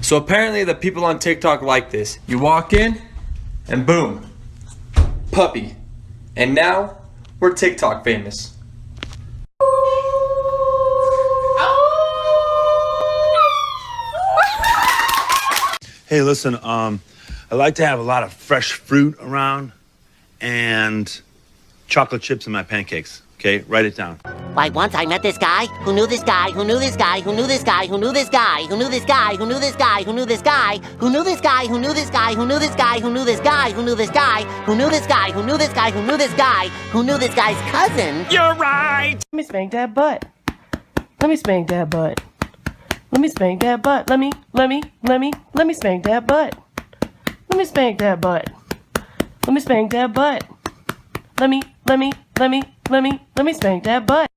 So apparently the people on TikTok like this. You walk in, and boom, puppy. And now, we're TikTok famous. Hey, listen, I like to have a lot of fresh fruit around and chocolate chips in my pancakes. Okay, write it down. Why, once I met this guy who knew this guy who knew this guy who knew this guy who knew this guy who knew this guy who knew this guy who knew this guy who knew this guy who knew this guy who knew this guy who knew this guy who knew this guy who knew this guy who knew this guy who knew this guy who knew this guy's cousin. You're right! Let me spank that butt. Let me spank that butt. Let me spank that butt. Let me spank that butt. Let me spank that butt. Let me spank that butt. Let me spank that butt.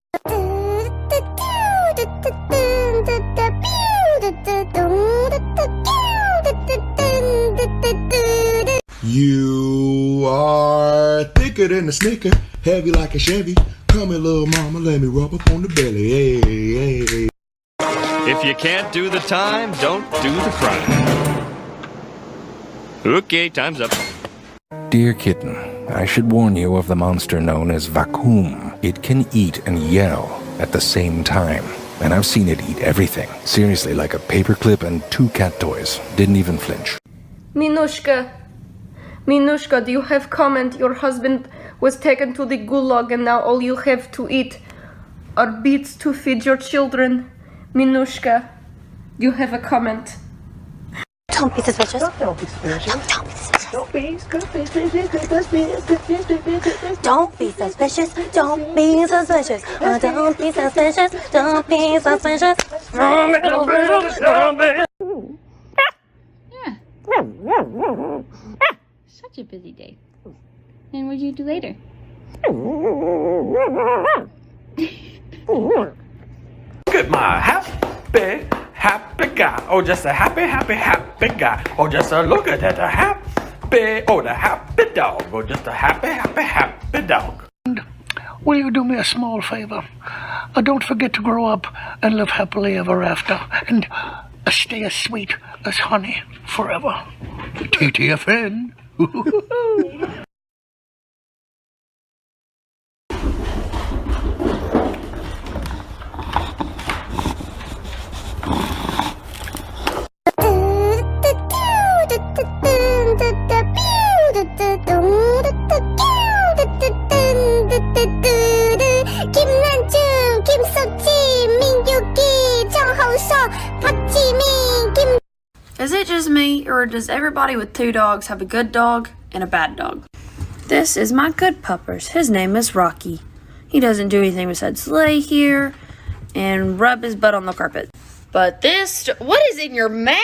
You are thicker than a Snicker, heavy like a Chevy. Come here, little mama, let me rub up on the belly. Hey, hey, hey. If you can't do the time, don't do the crime. Okay, time's up. Dear kitten, I should warn you of the monster known as Vacuum. It can eat and yell at the same time. And I've seen it eat everything. Seriously, like a paperclip and 2 cat toys. Didn't even flinch. Minushka, do you have comment? Your husband was taken to the gulag and now all you have to eat are beets to feed your children. Minushka, you have a comment. Don't be suspicious. Don't be suspicious. Don't be suspicious. Don't be suspicious. Don't be suspicious. Don't be suspicious. Don't be suspicious. Don't be suspicious. Such a busy day. And what did you do later? Look at my happy guy. Oh, just a happy guy. Oh, just a look at that, a happy, oh, the happy dog. Oh, just a happy dog. Will you do me a small favor? Don't forget to grow up and live happily ever after. And stay as sweet as honey forever. TTFN. 김난중, 김석지, 민유기, 정홍석, 박지민, 김. Is it just me, or does everybody with 2 dogs have a good dog and a bad dog? This is my good puppers. His name is Rocky. He doesn't do anything besides lay here and rub his butt on the carpet. But this, what is in your mouth?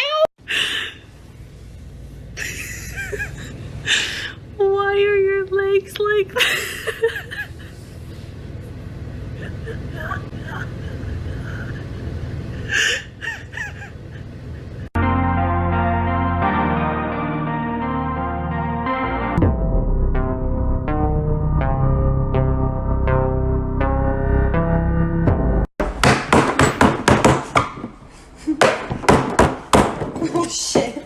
Why are your legs like that? Oh shit.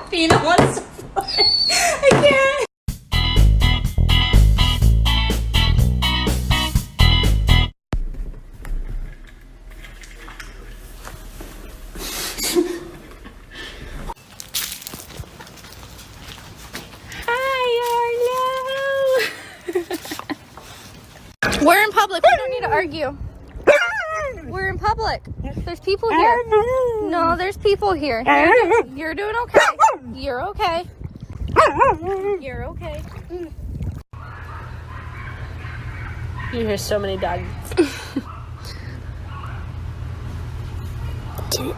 Pina, what is so funny? I can't. Hi, Arlo. We're in public. We don't need to argue. We're in public. There's people here. No, there's people here. You're doing okay. You're okay. You're okay. You hear so many dogs. Get it.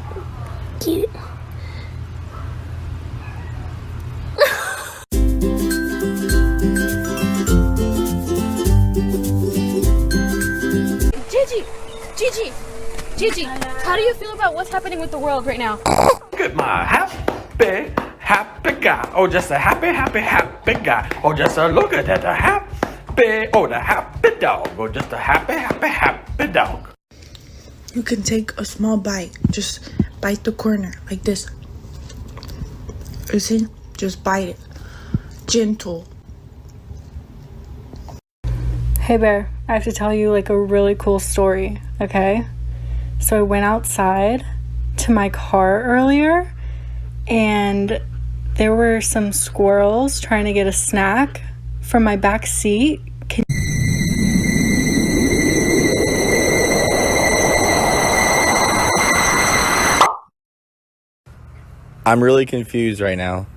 Get it. Gigi, how do you feel about what's happening with the world right now? Look at my happy guy. Oh, just a happy guy. Oh, just a look at that, a happy happy, oh, the happy dog. Oh, just a happy, happy, happy dog. You can take a small bite. Just bite the corner like this. You see? Just bite it. Gentle. Hey Bear, I have to tell you like a really cool story, okay? So I went outside to my car earlier and there were some squirrels trying to get a snack from my back seat. I'm really confused right now.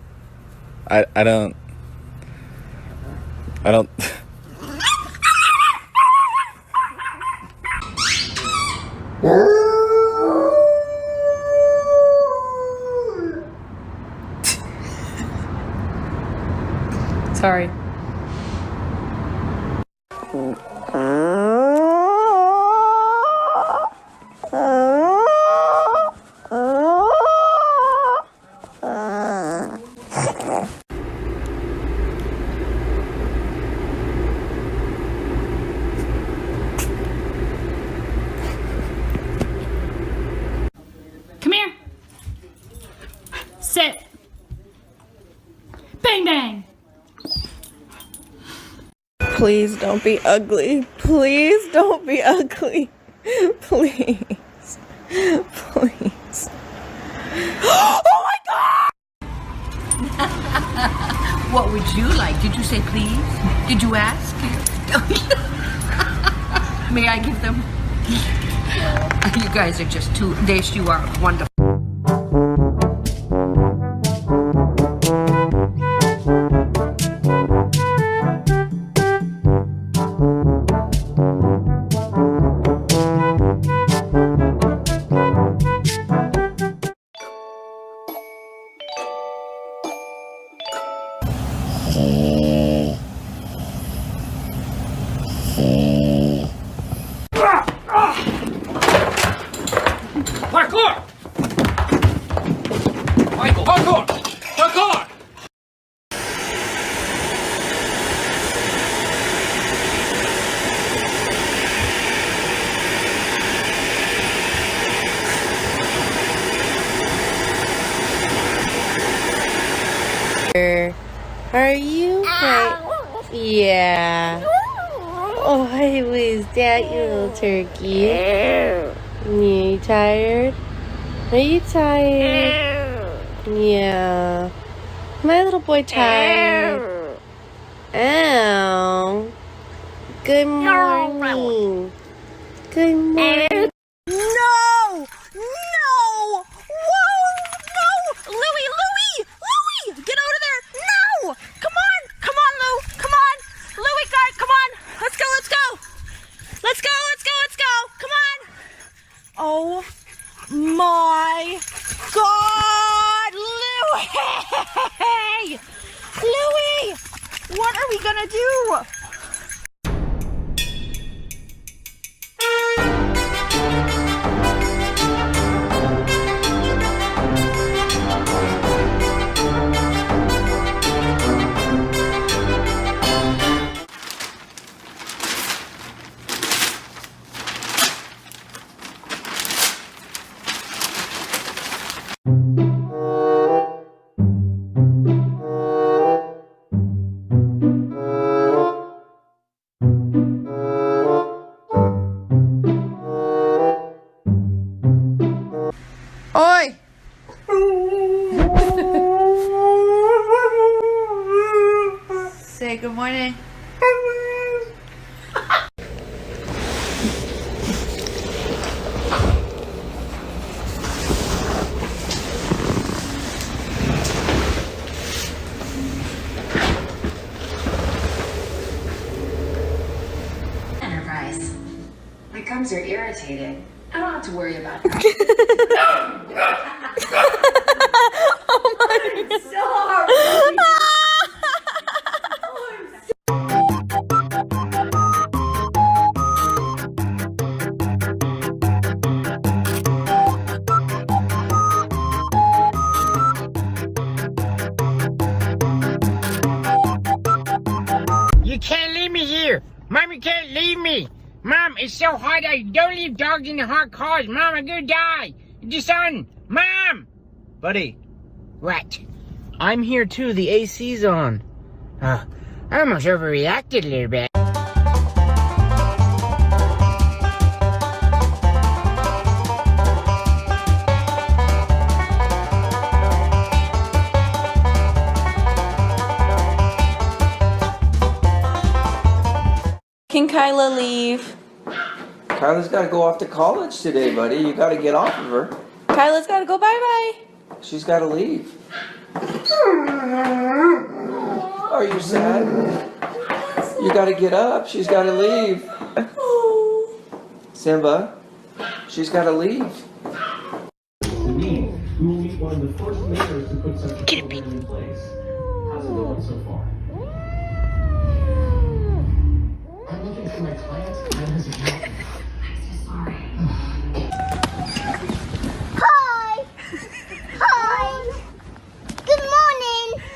I don't Sorry. Come here. Sit. Bang bang. Please don't be ugly. Please don't be ugly. Please. Please. Oh my God! What would you like? Did you say please? Did you ask? May I give them? You guys are just too. Yes, you are wonderful. Parkour! Michael, parkour! Parkour! Are you okay? Yeah. Oh, hey, was that you little turkey? You tired? Are you tired? Yeah. My little boy tired. Ow. Good morning. Good morning. No! No! Whoa! No! Louie! Louie! Louie! Get out of there! No! Come on! Come on, Lou! Come on! Louie, guard, come on! Let's go! Let's go! Let's go! Let's go! Let's go! Come on! Oh my God! Louie! Louie! What are we gonna do? Oi! Say good morning. Enterprise. My gums are irritated. I don't have to worry about that. Oh my God. So hard. You can't leave me here. Mom, it's so hot. Don't leave dogs in the hot cars. Mom, I'm gonna die. The sun. Mom! Buddy, What? I'm here too. The AC's on. I almost overreacted a little bit. Can Kyla leave? Kyla's got to go off to college today, buddy. You got to get off of her. Kyla's gotta go bye-bye. She's got to leave. Are you sad? You got to get up. She's got to leave. Simba, she's got to leave. Get a bit. How's it going so far? I'm looking for my client. When has it happened? Hi! Hi! Good morning!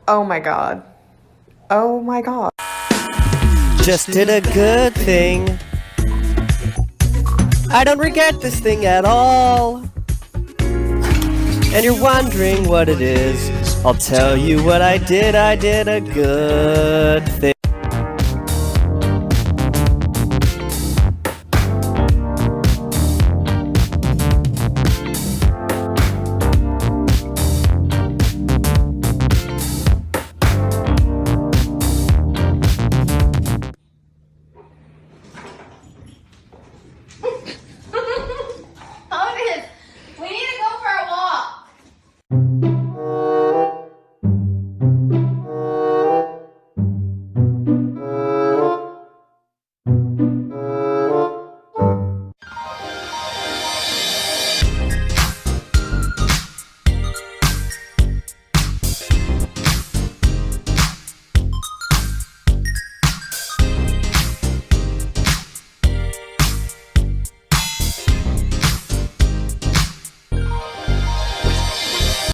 Oh my god. Oh my god. Just did a good thing. I don't regret this thing at all. And you're wondering what it is. I'll tell you what I did. I did a good thing.